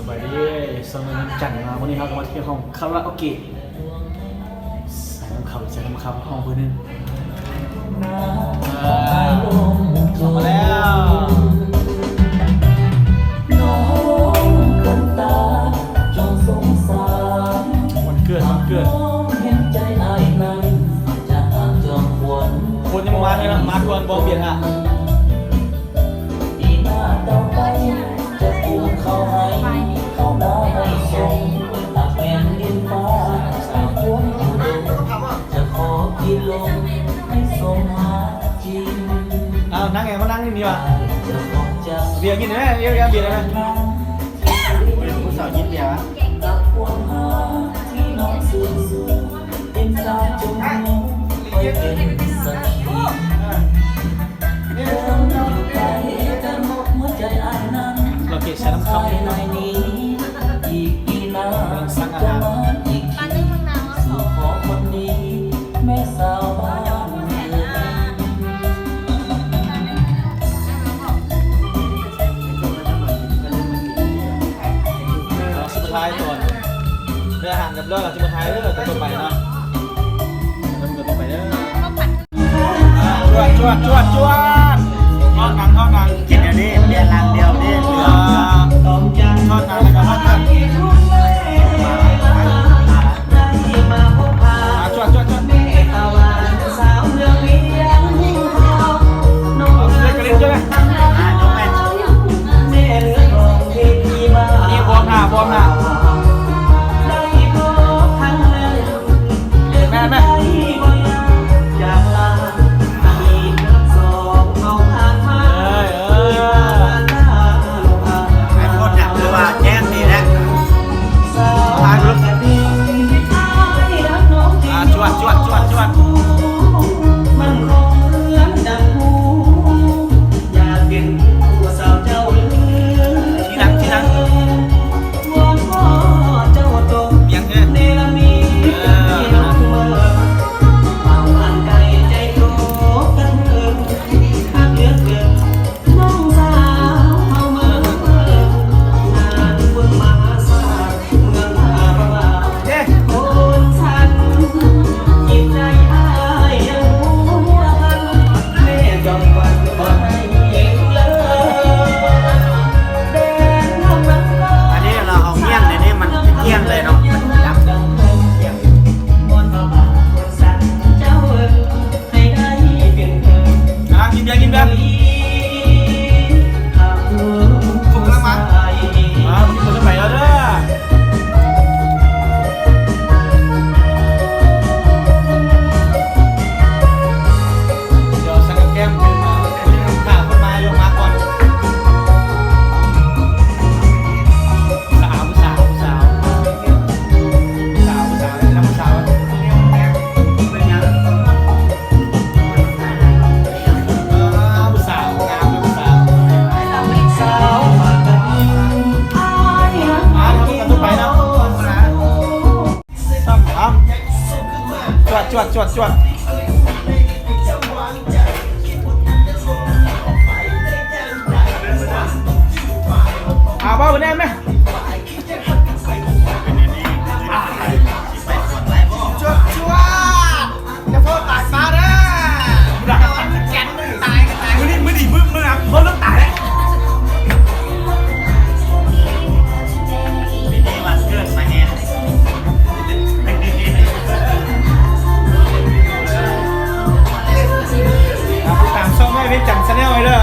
สบายดีสมัยนั้นจันมาวันนี้เราก็มาเที่ยวห้องคาราโอเกะใส่น้ำคำห้องเพื่อนนึงเข้ามาแล้ววันเกิดคนยังมาเลยนะมาทวนบอเบียนอ่ะเอานั่งไงมานั่งนี่ดีป่ะเบียร์กินไหมเบียร์ได้ไหมผู้สาวกินเบียร์เราเก็บใช้น้ำคำสั่งอาหารปลานึ่งมะนาวสองสุดท้ายตัวเรือห่างกับเรือเราจะมาท้ายเรือตัวต่อไปเนาะมันก็ต่อไปเด้อจวดทอดหนังกินเดี๋ยวนี้เบียร์ลังเดียวนี่เหลือทอดหนังแล้วก็ทอดหนังจวดเอาเลือกกระดิ่งใช่ไหมนี่บวมหน้าแม่จวดมันคงเหมือนดังหูอยากเป็นผู้สาวเจ้าเลือทีหลังวอนพ่อเจ้าตกเบียงเนี่ยเนรมีน้องเมื่อเป่าอันไกลใจโตกันเถิดหักเลือเกินน้องสาวเอาเมื่องานบุญมาสร้างเมืองอาบาคนฉันจิตใจอ้ายยังหัวพันแม่จอมวันบ่ให้เองเลยแดนทำมันก็ อันนี้เราเอาเงี้ยงในนี้มันเที่ยงเลยเนาะมันยับ มอนมาบาคนสั่นเจ้าเอิญให้ได้เป็นเธอ กินเบียร์ผมกำลังมาคนจะไปแล้วเด้อเดี๋ยวสักแก้มขึ้นมาข่าวคนมาลงมาก่อนสาวผู้สาวผู้สาวงามผู้สาว สาวปากกันอ้ายหักกินไปนะ ซ้ำเอาจวดเอาบ้าแน่ไหมจวดจะโทษตายฟ้าเด้อแกนมึงตายมึงดิมึงอ่ะมึงต้องตายแล้วปีนี้วันเกิดมาแน่ตามช่องไม่เป็นจังชาแนลไว้เด้อ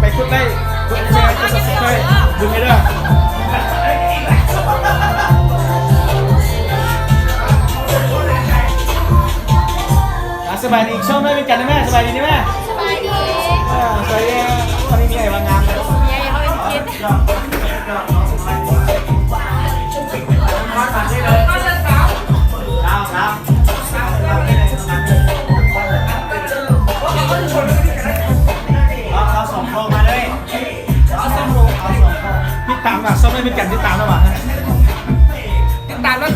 ไปคุดได้คุดแชร์กด subscribe ดูให้เด้อสบายดีอีกช่องไม่เป็นจันนะแม่สบายดีนะแม่ สบายดี สบายดีตอนนี้มีอะไรบางงามเลย เมียเขาเป็นคิดเราส่งโปรมาเลย พี่ตามอ่ะช่องไม่เป็นจันที่ตามแล้วว่ะ ติดตามแล้ว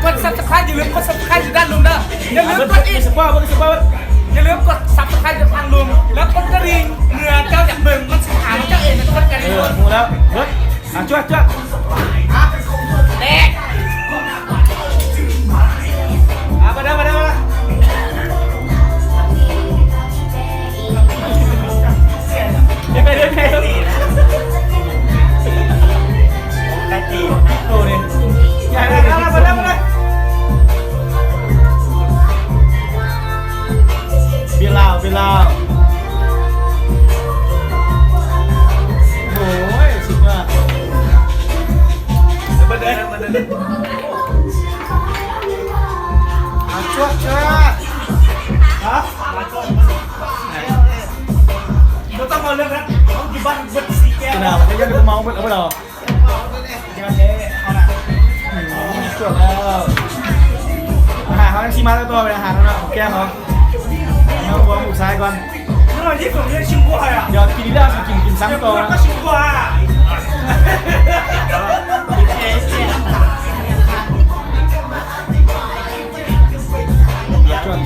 กด subscribe อย่าลืมกด subscribe อยู่ด้านลุงเด้ออย่าลืมกดอีก สปอร์ต อย่าลืมกด subscribe จากทางลุงแล้วกดกระดิ่งเมื่อเจ้าอยากเบิ่งมันสิหาเจ้าเองจะกดกระดิ่ง มูแล้วเฮ้ยจวดจวด เด็ก มาเด้อมาเด้อมาเดี๋ยวไปเดี๋ยวไป ได้ตี โอ้นี่ใหญ่เลยมาเด้อมาเด้อเบียร์ลาวเบียร์ลาวโอ้ยสุดยอดมาเด้อมาเด้อชวดชวดฮะเราต้องมาเรื่องนั้นเขาอยู่บ้านเบิดสีแก้วนะมันยังจะเมาเบิดเอาไปหรอเดี๋ยวเจ๊เอาละชวดแล้วอาหารเขาต้องชี้มาตัวเป็นอาหารแล้วนะแก้มเขาเอาหัวหมูซ้ายก่อน 那你怎么也吃过呀？ เดี๋ยวกินแล้วกินซ้ำตัวนะ 吃过啊？ จวด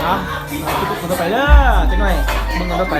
เอาคนต่อไปเด้อจังหน่อยมึงเอาต่อไป